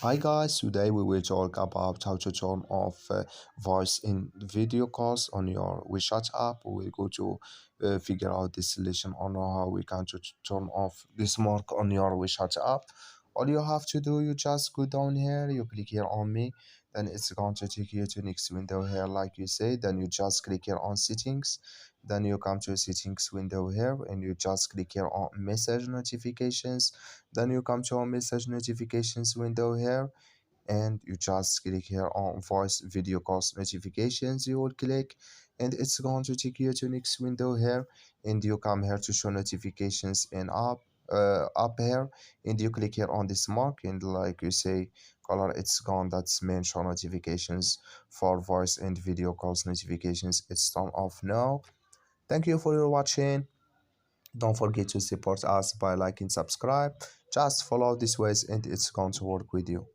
Hi guys, today we will talk about how to turn off voice in video calls on your WeChat app. We will go to figure out this solution on how we can turn off this mark on your WeChat app. All you have to do, you just go down here, you click here on me, then it's going to take you to next window here like you say. Then you just click here on settings, then you come to settings window here and you just click here on message notifications, then you come to our message notifications window here and you just click here on voice video calls notifications. You will click and it's going to take you to next window here, and you come here to show notifications in up here, and you click here on this mark and like you say color, it's gone. That's main show notifications for voice and video calls notifications. It's turned off now. Thank you for your watching. Don't forget to support us by liking, subscribe. Just follow these ways and it's going to work with you.